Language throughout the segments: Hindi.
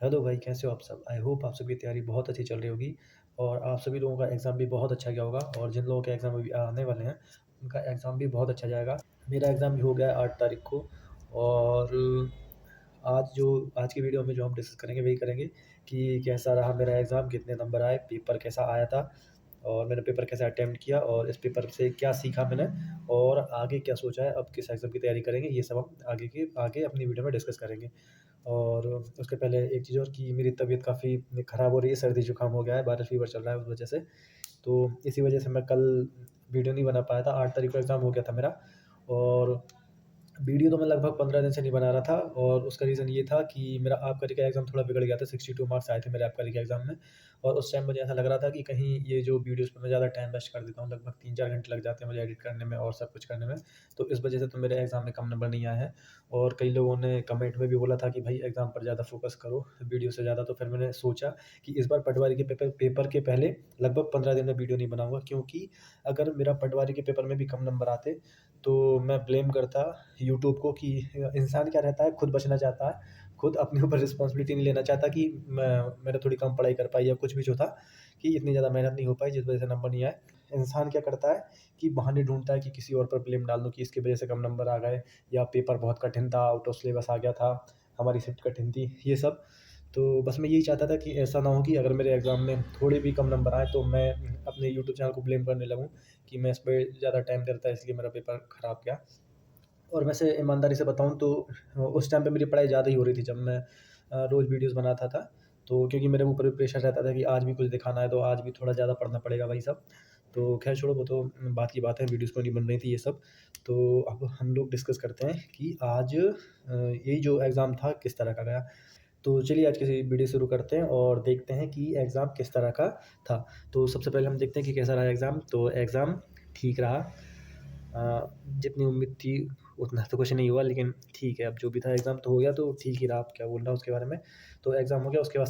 हेलो भाई, कैसे हो आप सब? आई होप आप सबकी तैयारी बहुत अच्छी चल रही होगी और आप सभी लोगों का एग्ज़ाम भी बहुत अच्छा गया होगा और जिन लोगों के एग्ज़ाम अभी आने वाले हैं, उनका एग्ज़ाम भी बहुत अच्छा जाएगा। मेरा एग्ज़ाम भी हो गया है 8 तारीख को और आज की वीडियो में जो हम डिस्कस करेंगे वही करेंगे कि कैसा रहा मेरा एग्ज़ाम, कितने नंबर आए, पेपर कैसा आया था और मैंने पेपर कैसे अटेम्प्ट किया और इस पेपर से क्या सीखा मैंने और आगे क्या सोचा है, अब किस एग्ज़ाम की तैयारी करेंगे, ये सब हम आगे अपनी वीडियो में डिस्कस करेंगे। और उसके पहले एक चीज़ और कि मेरी तबीयत काफ़ी ख़राब हो रही है, सर्दी-जुकाम हो गया है, वायरल फ़ीवर चल रहा है उस वजह से। तो इसी वजह से मैं कल वीडियो नहीं बना पाया था, 8 तारीख को एग्ज़ाम हो गया था मेरा और वीडियो तो मैं लगभग 15 दिन से नहीं बना रहा था और उसका रीज़न ये था कि मेरा आबकारी का एग्ज़ाम थोड़ा बिगड़ गया था, 62 मार्क्स आए थे मेरे आबकारी के एग्ज़ाम में और उस टाइम मुझे ऐसा लग रहा था कि कहीं ये जो वीडियोज़ पे मैं ज़्यादा टाइम वेस्ट कर देता हूँ, लगभग 3-4 घंटे लग जाते हैं मुझे एडिट करने में और सब कुछ करने में, तो इस वजह से तो मेरे एग्ज़ाम में कम नंबर नहीं आए हैं और कई लोगों ने कमेंट में भी बोला था कि भाई एग्ज़ाम पर ज़्यादा फ़ोकस करो, वीडियो से ज़्यादा। तो फिर मैंने सोचा कि इस बार पटवारी के पेपर के पहले लगभग 15 दिन में वीडियो नहीं बनाऊँगा क्योंकि अगर मेरा पटवारी के पेपर में भी कम नंबर आते, तो मैं ब्लेम करता यूट्यूब को कि इंसान क्या रहता है, खुद बचना चाहता है, खुद अपने ऊपर रिस्पॉन्सिबिलिटी नहीं लेना चाहता कि मैंने थोड़ी कम पढ़ाई कर पाई या कुछ भी जो था कि इतनी ज़्यादा मेहनत नहीं हो पाई जिस वजह से नंबर नहीं आए। इंसान क्या करता है कि बहाने ढूँढता है कि किसी और पर ब्लेम डाल दूँ कि इसकी वजह से कम नंबर आ गए या पेपर बहुत कठिन था, आउट ऑफ सिलेबस आ गया था, हमारी शिफ्ट कठिन थी, ये सब। तो बस मैं यही चाहता था कि ऐसा ना हो कि अगर मेरे एग्ज़ाम में थोड़े भी कम नंबर आए तो मैं अपने यूट्यूब चैनल को ब्लेम करने लगूँ कि मैं इस पे ज़्यादा टाइम दे रहा था इसलिए मेरा पेपर खराब गया। और वैसे ईमानदारी से बताऊँ तो उस टाइम पे मेरी पढ़ाई ज़्यादा ही हो रही थी जब मैं रोज़ वीडियोज़ बनाता था। तो क्योंकि मेरे ऊपर भी प्रेशर रहता था कि आज भी कुछ दिखाना है तो आज भी थोड़ा ज़्यादा पढ़ना पड़ेगा वही सब। तो ख़ैर छोड़ो वो तो बात की बात है, वीडियोज़ क्यों नहीं बन रही थी ये सब। तो अब हम लोग डिस्कस करते हैं कि आज यही जो एग्ज़ाम था किस तरह का गया। तो चलिए आज की वीडियो शुरू करते हैं और देखते हैं कि एग्ज़ाम किस तरह का था। तो सबसे पहले हम देखते हैं कि कैसा रहा एग्ज़ाम। तो एग्ज़ाम ठीक रहा। जितनी उम्मीद थी उतना तो कुछ नहीं हुआ लेकिन ठीक है, अब जो भी था एग्ज़ाम तो हो गया तो ठीक ही रहा, अब क्या बोलना उसके बारे में। तो एग्ज़ाम हो गया उसके बाद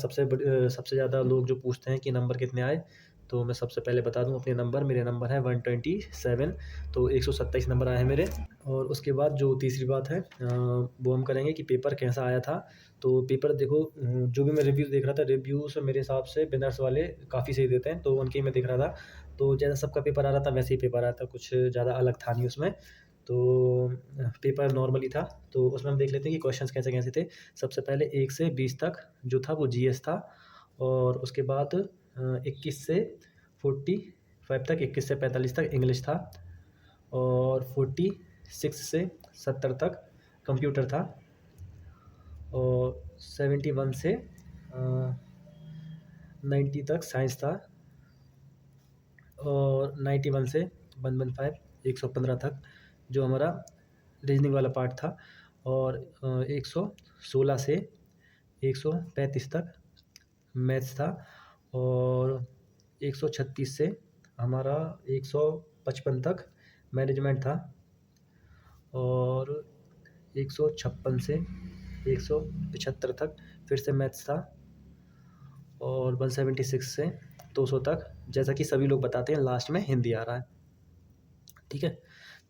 सबसे ज़्यादा लोग जो पूछते हैं कि नंबर कितने आए, तो मैं सबसे पहले बता दूँ अपने नंबर, मेरे नंबर है 127 तो 127 नंबर आए हैं मेरे। और उसके बाद जो तीसरी बात है वो हम करेंगे कि पेपर कैसा आया था। तो पेपर देखो जो भी मैं रिव्यूज़ देख रहा था, रिव्यूज़ मेरे हिसाब से विनर्स वाले काफ़ी सही देते हैं, तो उनके ही मैं देख रहा था। तो जैसा सबका पेपर आ रहा था वैसे ही पेपर आया था, कुछ ज़्यादा अलग था नहीं उसमें। तो पेपर नॉर्मल ही था, तो उसमें हम देख लेते हैं कि क्वेश्चंस कैसे-कैसे थे। सबसे पहले 1 से 20 तक जो था वो जीएस था और उसके बाद 21 से 45 तक, 21 से 45 तक इंग्लिश था और 46 से 70 तक कंप्यूटर था और 71 से 90 तक साइंस था और 91 से 115 115 तक जो हमारा रीजनिंग वाला पार्ट था और 116 से 135 तक मैथ्स था और 136 से हमारा 155 तक मैनेजमेंट था और 156 से 175 तक फिर से मैथ्स था और 176 से 200 तक, जैसा कि सभी लोग बताते हैं लास्ट में हिंदी आ रहा है। ठीक है?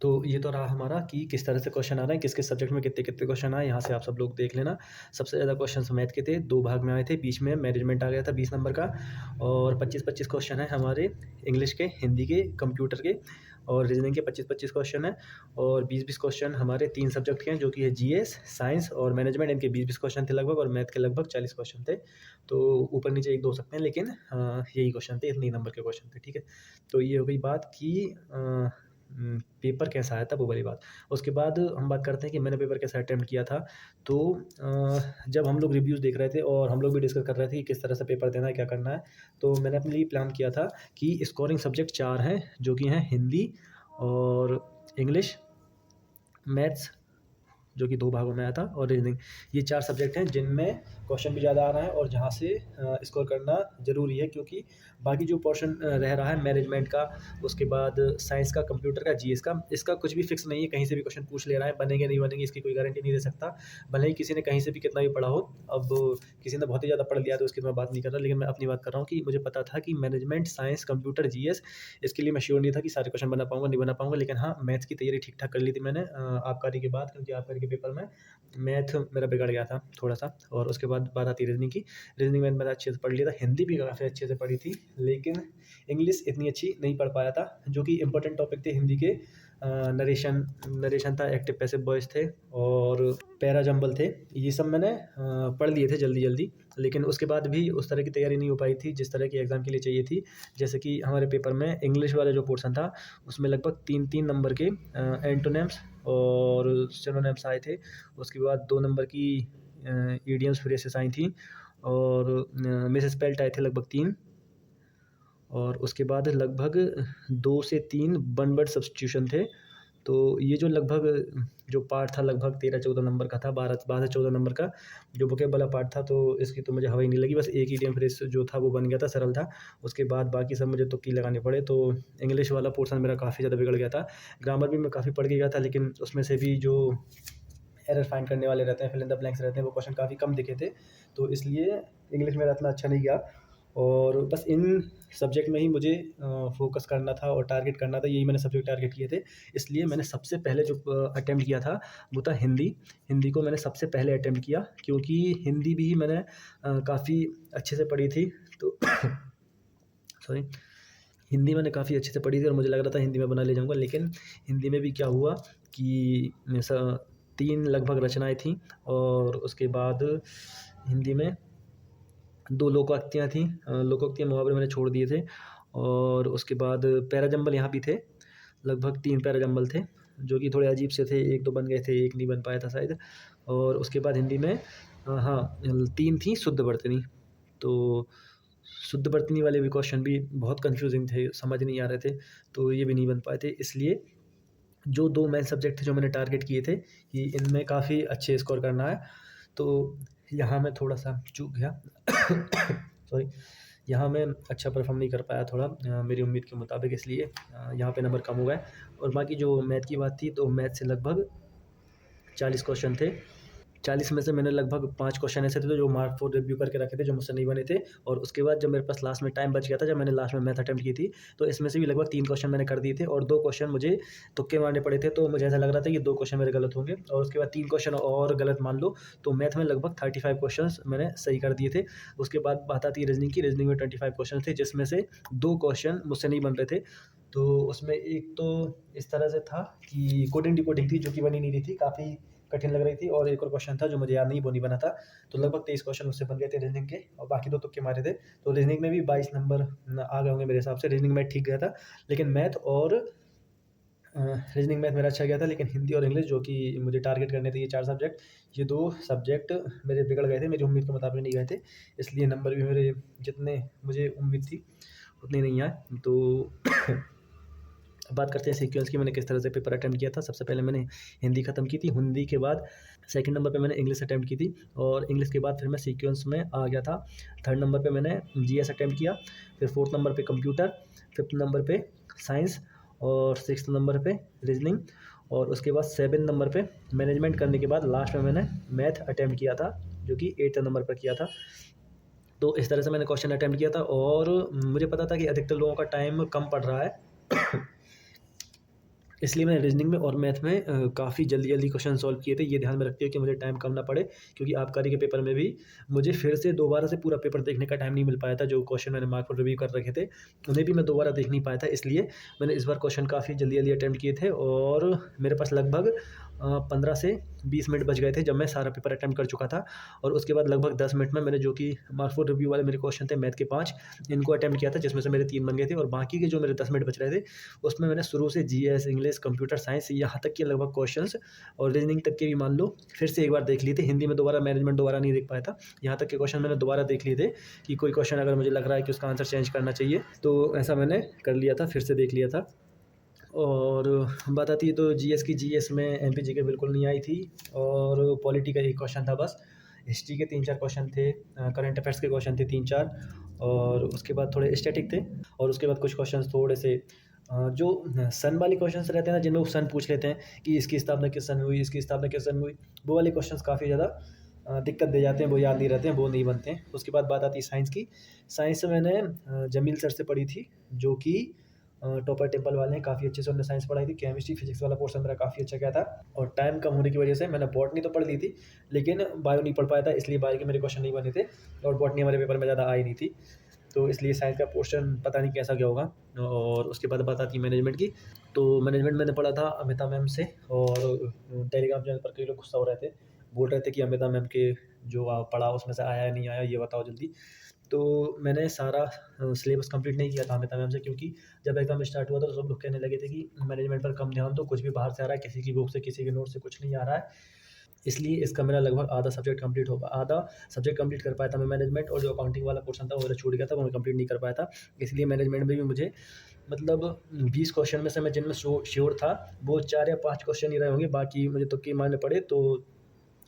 तो ये तो रहा हमारा कि किस तरह से क्वेश्चन आ रहे हैं, किस-किस सब्जेक्ट में कितने-कितने क्वेश्चन आए, यहाँ से आप सब लोग देख लेना। सबसे ज़्यादा क्वेश्चन्स मैथ के थे, 2 भाग में आए थे, बीच में मैनेजमेंट आ गया था 20 नंबर का और 25-25 क्वेश्चन हैं हमारे इंग्लिश के, हिंदी के, कंप्यूटर के और रीजनिंग के 25-25 क्वेश्चन हैं और 20-20 क्वेश्चन हमारे 3 सब्जेक्ट के हैं, जो कि है जीएस, साइंस और मैनेजमेंट। इनके 20-20 क्वेश्चन थे लगभग और मैथ के लगभग 40 क्वेश्चन थे। तो ऊपर-नीचे 1-2 हो सकते हैं लेकिन यही क्वेश्चन थे, इतने ही नंबर के क्वेश्चन थे, ठीक है? तो ये हो गई बात कि पेपर कैसा आया था वो वाली बात। उसके बाद हम बात करते हैं कि मैंने पेपर कैसा अटेम्प्ट किया था। तो जब हम लोग रिव्यूज़ देख रहे थे और हम लोग भी डिस्कस कर रहे थे कि किस तरह से पेपर देना है, क्या करना है, तो मैंने अपने लिए प्लान किया था कि स्कोरिंग सब्जेक्ट 4 हैं, जो कि हैं हिंदी और इंग्लिश, मैथ्स जो कि 2 भागों में आया था और रीज़निंग। ये 4 सब्जेक्ट हैं जिनमें क्वेश्चन भी ज़्यादा आ रहा है और जहाँ से स्कोर करना ज़रूरी है क्योंकि बाकी जो पोर्शन रह रहा है मैनेजमेंट का, उसके बाद साइंस का, कंप्यूटर का, जीएस का, इसका कुछ भी फिक्स नहीं है, कहीं से भी क्वेश्चन पूछ ले रहा है, बनेंगे नहीं बनेंगे इसकी कोई गारंटी नहीं दे सकता। भले ही किसी ने कहीं से भी कितना भी पढ़ा हो, अब किसी ने बहुत ही ज़्यादा पढ़ लिया है तो उसकी तो मैं बात नहीं कर रहा, लेकिन मैं अपनी बात कर रहा हूँ कि मुझे पता था कि मैनेजमेंट, साइंस, कंप्यूटर, जीएस इसके लिए मैं श्योर नहीं था कि सारे क्वेश्चन बना पाऊँगा, नहीं बना पाऊँगा, लेकिन हाँ, मैथ्स की तैयारी ठीक-ठाक कर ली थी मैंने आबकारी के बाद क्योंकि आबकारी आखिर के पेपर में मैथ मेरा बिगड़ गया था थोड़ा-सा। और उसके बाद बात आती है रीज़निंग की। रीज़निंग मैंने अच्छे से पढ़ लिया था, हिंदी भी काफ़ी अच्छे से पढ़ी थी, लेकिन इंग्लिश इतनी अच्छी नहीं पढ़ पाया था, जो कि इम्पोर्टेंट टॉपिक थे हिंदी के। नरेशन नरेशन था, एक्टिव पैसिव वॉइस थे और पैरा जंबल थे। ये सब मैंने पढ़ लिए थे जल्दी-जल्दी, लेकिन उसके बाद भी उस तरह की तैयारी नहीं हो पाई थी, जिस तरह की एग्ज़ाम के लिए चाहिए थी। जैसे कि हमारे पेपर में इंग्लिश वाला जो पोर्शन था, उसमें लगभग 3-3 नंबर के एंटोनिम्स और सिनोनिम्स आए थे। उसके बाद 2 नंबर की इडियम्स फ्रेजेस आई थी और मिसस्पेल्ड आए थे लगभग 3। और उसके बाद लगभग 2 से 3 वन वर्ड सब्स्टिट्यूशन थे। तो ये जो लगभग जो पार्ट था लगभग 13-14 नंबर का था, 12 से 14 नंबर का जो वोकैब वाला पार्ट था, तो इसकी तो मुझे हवा ही नहीं लगी। बस एक इडियम फ्रेज़ जो था वो बन गया था, सरल था। उसके बाद बाकी सब मुझे तुक्के लगाने पड़े, तो इंग्लिश वाला पोर्शन मेरा काफ़ी ज़्यादा बिगड़ गया था। ग्रामर भी मैं काफ़ी पढ़ के गया था, लेकिन उसमें से भी जो एरर फाइंड करने वाले रहते हैं, फिल इन द ब्लैंक्स रहते हैं, वो क्वेश्चन काफ़ी कम दिखे थे। तो इसलिए इंग्लिश मेरा इतना अच्छा नहीं गया और बस इन सब्जेक्ट में ही मुझे फ़ोकस करना था और टारगेट करना था, यही मैंने सब्जेक्ट टारगेट किए थे। इसलिए मैंने सबसे पहले जो अटेम्प्ट किया था, वो था हिंदी। हिंदी को मैंने सबसे पहले अटेम्प्ट किया, क्योंकि हिंदी भी मैंने काफ़ी अच्छे से पढ़ी थी। तो सॉरी, हिंदी मैंने काफ़ी अच्छे से पढ़ी थी और मुझे लग रहा था हिंदी में बना ले जाऊँगा, लेकिन हिंदी में भी क्या हुआ कि 3 लगभग रचनाएँ थीं और उसके बाद हिंदी में 2 लोकोक्तियाँ थीं। लोकोक्तियाँ, मुहावरे मैंने छोड़ दिए थे और उसके बाद पैराजंबल यहाँ भी थे। लगभग 3 पैराजंबल थे, जो कि थोड़े अजीब से थे, 1-2 बन गए थे, 1 नहीं बन पाया था शायद। और उसके बाद हिंदी में हाँ, 3 थी शुद्ध वर्तनी। तो शुद्ध वर्तनी वाले भी क्वेश्चन भी बहुत कन्फ्यूज़िंग थे, समझ नहीं आ रहे थे, तो ये भी नहीं बन पाए थे। इसलिए जो 2 मेन सब्जेक्ट थे जो मैंने टारगेट किए थे कि इनमें काफ़ी अच्छे स्कोर करना है, तो यहाँ मैं थोड़ा-सा चूक गया। सॉरी, यहाँ मैं अच्छा परफ़ॉर्म नहीं कर पाया थोड़ा मेरी उम्मीद के मुताबिक, इसलिए यहाँ पे नंबर कम हो गए। और बाकी जो मैथ की बात थी, तो मैथ से लगभग 40 क्वेश्चन थे। 40 में से मैंने लगभग 5 क्वेश्चन ऐसे थे जो मार्क फॉर रिव्यू करके रखे थे, जो मुझसे नहीं बने थे। और उसके बाद जब मेरे पास लास्ट में टाइम बच गया था, जब मैंने लास्ट में मैथ अटेम्प्ट की थी, तो इसमें से भी लगभग 3 क्वेश्चन मैंने कर दिए थे और 2 क्वेश्चन मुझे तुक्के मारने पड़े थे। तो मुझे ऐसा लग रहा था कि 2 क्वेश्चन मेरे गलत होंगे और उसके बाद 3 क्वेश्चन और गलत मान लो, तो मैथ में लगभग 35 क्वेश्चंस मैंने सही कर दिए थे। उसके बाद बात आती है रीज़निंग की। रीज़निंग में 25 क्वेश्चन थे, जिसमें से 2 क्वेश्चन मुझसे नहीं बन रहे थे। तो उसमें एक तो इस तरह से था कि कोडिंग डिकोडिंग थी, जो कि बन ही नहीं रही थी, काफ़ी कठिन लग रही थी। और एक और क्वेश्चन था जो मुझे याद नहीं, वो नहीं बना था। तो लगभग 23 क्वेश्चन मुझसे बन गए थे रीज़निंग के और बाकी 2 तुक्के मारे थे। तो रीज़निंग में भी 22 नंबर आ गए होंगे मेरे हिसाब से। रीज़निंग में ठीक गया था, लेकिन मैथ और रीज़निंग मैथ मेरा अच्छा गया था, लेकिन हिंदी और इंग्लिश, जो कि मुझे टारगेट करने थे, ये 4 सब्जेक्ट, ये 2 सब्जेक्ट मेरे बिगड़ गए थे, मेरी उम्मीद के मुताबिक नहीं गए थे। इसलिए नंबर भी मेरे जितने मुझे उम्मीद थी, उतने नहीं आए। तो अब बात करते हैं सीक्वेंस की, मैंने किस तरह से पेपर अटेम्प्ट किया था। सबसे पहले मैंने हिंदी ख़त्म की थी। हिंदी के बाद सेकंड नंबर पे मैंने इंग्लिश अटेम्प्ट की थी और इंग्लिश के बाद फिर मैं सीक्वेंस में आ गया था। थर्ड नंबर पे मैंने जीएस अटेम्प्ट किया, फिर फोर्थ नंबर पे कंप्यूटर, फिफ्थ नंबर पे साइंस और सिक्स्थ नंबर पे रीजनिंग और उसके बाद सेवन्थ नंबर पे मैनेजमेंट करने के बाद लास्ट में मैंने मैथ अटेम्प्ट किया था, जो कि 8th नंबर पर किया था। तो इस तरह से मैंने क्वेश्चन अटेम्प्ट किया था और मुझे पता था कि अधिकतर लोगों का टाइम कम पड़ रहा है। इसलिए मैंने रीजनिंग में और मैथ में काफ़ी जल्दी-जल्दी क्वेश्चन सॉल्व किए थे। ये ध्यान में रखते हुए कि मुझे टाइम कम ना पड़े, क्योंकि आबकारी के पेपर में भी मुझे फिर से दोबारा से पूरा पेपर देखने का टाइम नहीं मिल पाया था। जो क्वेश्चन मैंने मार्क फॉर रिव्यू कर रखे थे, उन्हें भी मैं दोबारा देख नहीं पाया था। इसलिए मैंने इस बार क्वेश्चन काफ़ी जल्दी-जल्दी अटेम्प्ट किए थे और मेरे पास लगभग 15 से 20 मिनट बच गए थे जब मैं सारा पेपर अटेम्प्ट कर चुका था। और उसके बाद लगभग 10 मिनट में मैंने, जो कि मार्क फॉर रिव्यू वाले मेरे क्वेश्चन थे मैथ के 5, इनको अटेम्प्ट किया था, जिसमें से मेरे 3 बन गए थे और बाकी के जो मेरे 10 मिनट बच रहे थे, उसमें मैंने शुरू से जीएस, इंग्लिश, कंप्यूटर साइंस, यहाँ तक के लगभग क्वेश्चंस और रीजनिंग तक के भी मान लो फिर से एक बार देख लिए थे। हिंदी में दोबारा मैनेजमेंट दोबारा नहीं देख पाया था। यहाँ तक के क्वेश्चन मैंने दोबारा देख लिए थे कि कोई क्वेश्चन अगर मुझे लग रहा है कि उसका आंसर चेंज करना चाहिए, तो ऐसा मैंने कर लिया था, फिर से देख लिया था। और बात आती है तो जीएस की, जीएस में एमपी जीके बिल्कुल नहीं आई थी और पॉलिटी का एक क्वेश्चन था बस। हिस्ट्री के 3-4 क्वेश्चन थे, करंट अफेयर्स के क्वेश्चन थे 3-4 और उसके बाद थोड़े स्टैटिक थे और उसके बाद कुछ क्वेश्चंस थोड़े से जो सन वाले क्वेश्चंस रहते हैं ना, जिनमें वो सन पूछ लेते हैं कि इसकी स्थापना किस सन में हुई, इसकी स्थापना किस सन में हुई, वो वाले क्वेश्चंस काफ़ी ज़्यादा दिक्कत दे जाते हैं, वो याद नहीं रहते हैं, वो नहीं बनते हैं। उसके बाद बात आती है साइंस की। साइंस से मैंने जमील सर से पढ़ी थी, जो कि टॉपर टेम्पल वाले हैं, काफ़ी अच्छे से उन्होंने साइंस पढ़ाई थी। केमिस्ट्री, फिजिक्स वाला पोर्शन मेरा काफ़ी अच्छा गया था और टाइम कम होने की वजह से मैंने बॉटनी तो पढ़ ली थी, लेकिन बायो नहीं पढ़ पाया था, इसलिए बायो के मेरे क्वेश्चन नहीं बने थे और बॉटनी हमारे पेपर में ज़्यादा आई नहीं थी। तो इसलिए साइंस का पोर्शन पता नहीं कैसा गया होगा। और उसके बाद बात आती है मैनेजमेंट की। तो मैनेजमेंट मैंने पढ़ा था अमिता मैम से, और टेलीग्राम चैनल पर कई लोग गुस्सा हो रहे थे, बोल रहे थे कि अमिता मैम के जो पढ़ा उसमें से आया या नहीं आया, ये बताओ जल्दी। तो मैंने सारा सिलेबस कंप्लीट नहीं किया था अमिता मैम से, क्योंकि जब एग्ज़ाम स्टार्ट हुआ था तो सब लोग कहने लगे थे कि मैनेजमेंट पर कम ध्यान दो, कुछ भी बाहर से आ रहा है, किसी की बुक से, किसी के नोट से कुछ नहीं आ रहा है। इसलिए इसका मेरा लगभग आधा सब्जेक्ट कंप्लीट होगा, आधा सब्जेक्ट कंप्लीट कर पाया था मैं मैनेजमेंट, और जो अकाउंटिंग वाला पोर्शन था वो मेरा छूट गया था, वो मैं कंप्लीट नहीं कर पाया था। इसलिए मैनेजमेंट में भी मुझे मतलब 20 क्वेश्चन में से मैं जिनमें श्योर था वो 4 या 5 क्वेश्चन ही रहे होंगे, बाकी मुझे तुक्के मारने पड़े। तो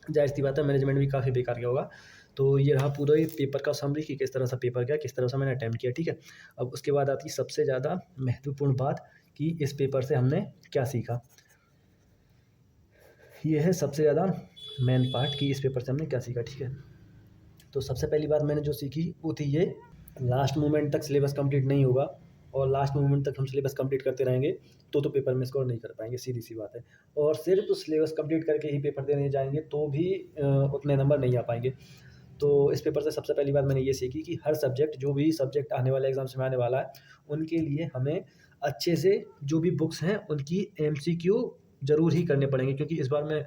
ज़ाहिर-सी बात है मैनेजमेंट भी काफ़ी बेकार गया होगा। तो ये रहा पूरा ही पेपर का समरी कि किस तरह से पेपर गया, किस तरह से मैंने अटेम्प्ट किया, ठीक है। अब उसके बाद आती है सबसे ज़्यादा महत्वपूर्ण बात कि इस पेपर से हमने क्या सीखा। ये है सबसे ज़्यादा मेन पार्ट कि इस पेपर से हमने क्या सीखा, ठीक है। तो सबसे पहली बात मैंने जो सीखी वो थी ये, लास्ट मोमेंट तक सिलेबस कंप्लीट नहीं होगा, और लास्ट मोमेंट तक हम सिलेबस कंप्लीट करते रहेंगे तो पेपर में स्कोर नहीं कर पाएंगे, सीधी सी बात है। और सिर्फ सिलेबस कंप्लीट करके ही पेपर देने जाएंगे तो भी उतने नंबर नहीं आ पाएंगे। तो इस पेपर से सबसे पहली बात मैंने ये सीखी कि हर सब्जेक्ट, जो भी सब्जेक्ट आने वाले एग्जाम्स में आने वाला है, उनके लिए हमें अच्छे से जो भी बुक्स हैं उनकी एमसीक्यू ज़रूर ही करने पड़ेंगे, क्योंकि इस बार मैं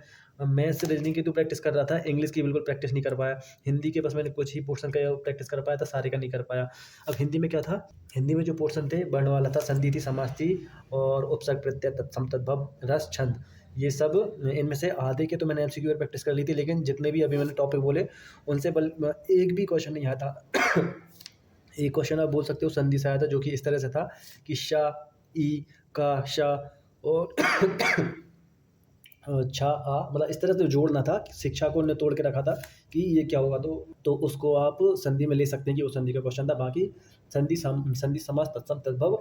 मैथ्स रीजनिंग की तो प्रैक्टिस कर रहा था, इंग्लिश की बिल्कुल प्रैक्टिस नहीं कर पाया। हिंदी के बस मैंने कुछ ही पोर्शन का प्रैक्टिस कर पाया था, सारे का नहीं कर पाया। अब हिंदी में क्या था, हिंदी में जो पोर्शन थे वर्ण वाला था, संधि थी, समास थी, और उपसर्ग, प्रत्यय, तत्सम, तद्भव, रस, छंद, ये सब। इनमें से आधे के तो मैंने एमसीक्यू पर प्रैक्टिस कर ली थी, लेकिन जितने भी अभी मैंने टॉपिक बोले उनसे एक भी क्वेश्चन नहीं आया था। एक क्वेश्चन आप बोल सकते हो संधि से आया था, जो कि इस तरह से था कि श, ई, का, श और छा, आ, मतलब इस तरह से जोड़ना था। शिक्षा को उन्होंने तोड़ के रखा था कि ये क्या होगा, तो उसको आप संधि में ले सकते हैं कि वो संधि का क्वेश्चन था। बाकी संधि, समास, तत्सम, तद्भव,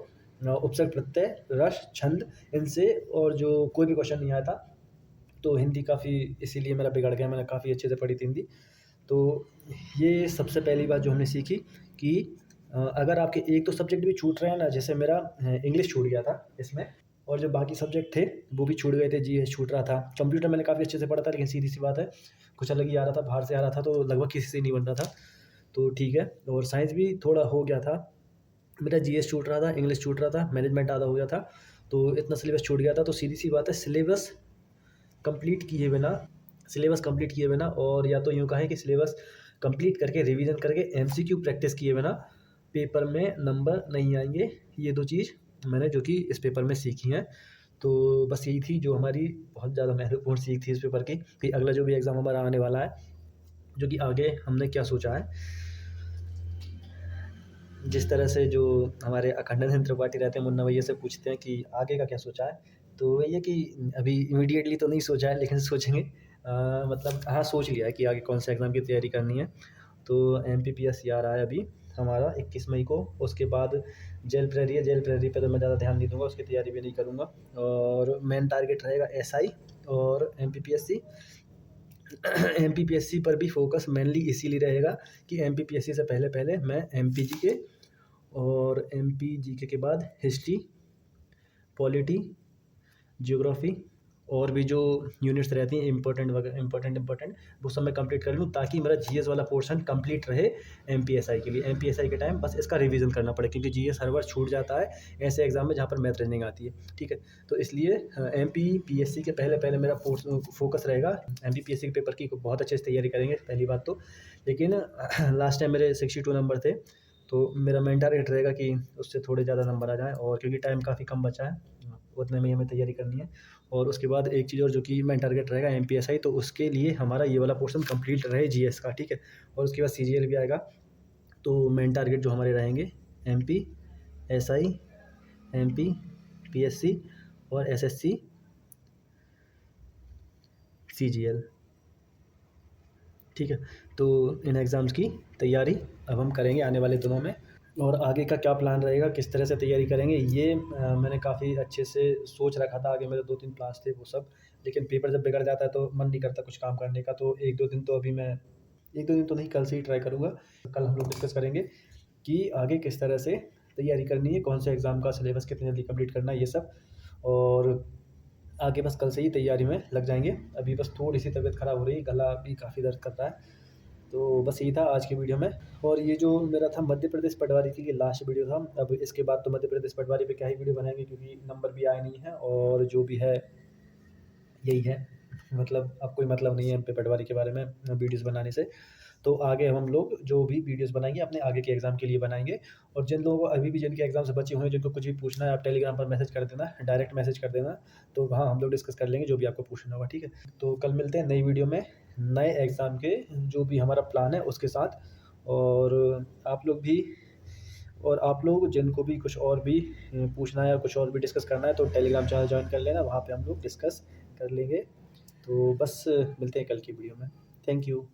उपसर्ग, प्रत्यय, रस, छंद, इनसे और जो कोई भी क्वेश्चन नहीं आया था। तो हिंदी काफ़ी इसीलिए मेरा बिगड़ गया, मैंने काफ़ी अच्छे से पढ़ी थी हिंदी। तो ये सबसे पहली बात जो हमने सीखी कि अगर आपके एक तो सब्जेक्ट भी छूट रहे हैं ना, जैसे मेरा इंग्लिश छूट गया था इसमें, और जो बाकी सब्जेक्ट थे वो भी छूट गए थे, जीएस छूट रहा था, कंप्यूटर मैंने काफ़ी अच्छे से पढ़ा था, लेकिन सीधी सी बात है कुछ अलग ही आ रहा था, बाहर से आ रहा था, तो लगभग किसी से नहीं बन रहा था। तो ठीक है, और साइंस भी थोड़ा हो गया था मेरा, जीएस छूट रहा था, इंग्लिश छूट रहा था, मैनेजमेंट आधा हो गया था, तो इतना सिलेबस छूट गया था। तो सीधी सी बात है, सिलेबस कंप्लीट किए बिना, और या तो यूँ कहें कि सिलेबस कंप्लीट करके रिवीजन करके एमसीक्यू प्रैक्टिस किए बिना पेपर में नंबर नहीं आएंगे। ये दो चीज़ मैंने जो कि इस पेपर में सीखी हैं। तो बस यही थी जो हमारी बहुत ज़्यादा महत्वपूर्ण सीख थी इस पेपर की, कि अगला जो भी एग्ज़ाम हमारा आने वाला है, जो कि आगे हमने क्या सोचा है। जिस तरह से जो हमारे अखंडानंद त्रिपाठी रहते हैं, मुन्ना भैया से पूछते हैं कि आगे का क्या सोचा है, तो वही है कि अभी इमीडिएटली तो नहीं सोचा है, लेकिन सोचेंगे। मतलब हाँ, सोच लिया है कि आगे कौन से एग्ज़ाम की तैयारी करनी है। तो एमपीपीएससी आ रहा है अभी हमारा 21 मई को, उसके बाद जेल प्रहरी है, जेल प्रहरी पे तो मैं ज़्यादा ध्यान नहीं दूंगा, उसकी तैयारी भी नहीं करूँगा, और मेन टारगेट रहेगा एसआई और एमपीपीएससी। एमपीपीएससी पर भी फोकस मेनली इसीलिए रहेगा कि एमपीपीएससी से पहले पहले मैं एमपीजीके, और एमपीजीके के बाद हिस्ट्री, पॉलिटी, ज्योग्राफी, और भी जो यूनिट्स रहती हैं इंपॉर्टेंट वो सब मैं कंप्लीट कर लूँ, ताकि मेरा जीएस वाला पोर्शन कंप्लीट रहे एमपीएसआई के लिए। एमपीएसआई के टाइम बस इसका रिवीजन करना पड़े, क्योंकि जीएस हर बार छूट जाता है ऐसे एग्जाम में जहाँ पर मैथ रीजनिंग आती है, ठीक है। तो इसलिए एमपीपीएससी के पहले पहले मेरा फोकस रहेगा। एमपीपीएससी के पेपर की बहुत अच्छे से तैयारी करेंगे पहली बात तो, लेकिन लास्ट टाइम मेरे 62 नंबर थे, तो मेरा मेन टारगेट रहेगा कि उससे थोड़े ज़्यादा नंबर आ जाएँ, और क्योंकि टाइम काफ़ी कम बचा है, उतने में ही हमें तैयारी करनी है। और उसके बाद एक चीज़ और जो कि मेन टारगेट रहेगा एमपीएसआई, तो उसके लिए हमारा ये वाला पोर्शन कंप्लीट रहे जीएस का, ठीक है। और उसके बाद सीजीएल भी आएगा, तो मेन टारगेट जो हमारे रहेंगे एमपीएसआई, एमपीपीएससी और एसएससी, सीजीएल, ठीक है। तो इन एग्ज़ाम्स की तैयारी अब हम करेंगे आने वाले दिनों में, और आगे का क्या प्लान रहेगा, किस तरह से तैयारी करेंगे, ये मैंने काफ़ी अच्छे से सोच रखा था। आगे मेरे 2-3 प्लान्स थे वो सब, लेकिन पेपर जब बिगड़ जाता है तो मन नहीं करता कुछ काम करने का। तो 1-2 दिन तो अभी मैं 1-2 दिन तो नहीं, कल से ही ट्राई करूँगा। कल हम लोग डिस्कस करेंगे कि आगे किस तरह से तैयारी करनी है, कौन से एग्ज़ाम का सिलेबस कितनी जल्दी कंप्लीट करना है, ये सब। और आगे बस कल से ही तैयारी में लग जाएँगे। अभी बस थोड़ी-सी तबीयत ख़राब हो रही है, गला भी काफ़ी दर्द कर रहा है। तो बस यही था आज की वीडियो में। और ये जो मेरा था मध्य प्रदेश पटवारी के लिए लास्ट वीडियो था। अब इसके बाद तो मध्य प्रदेश पटवारी पे क्या ही वीडियो बनाएँगे, क्योंकि नंबर भी आए नहीं हैं और जो भी है यही है। मतलब अब कोई मतलब नहीं है हम पे पटवारी के बारे में वीडियोज़ बनाने से। तो आगे हम लोग जो भी वीडियोज़ बनाएँगे अपने आगे के एग्ज़ाम के लिए बनाएँगे। और जिन लोगों को अभी भी जिनके एग्ज़ाम से बचे हुए हैं, जिनको कुछ भी पूछना है, आप टेलीग्राम पर मैसेज कर देना, डायरेक्ट मैसेज कर देना। तो वहाँ हम लोग डिस्कस कर लेंगे जो भी आपको पूछना होगा, ठीक है? तो कल मिलते हैं नई वीडियो में, नए एग्ज़ाम के जो भी हमारा प्लान है उसके साथ। और आप लोग भी और आप लोग जिनको भी कुछ और भी पूछना है या कुछ और भी डिस्कस करना है, तो टेलीग्राम चैनल जॉइन कर लेना, वहाँ पे हम लोग डिस्कस कर लेंगे। तो बस मिलते हैं कल की वीडियो में। Thank you.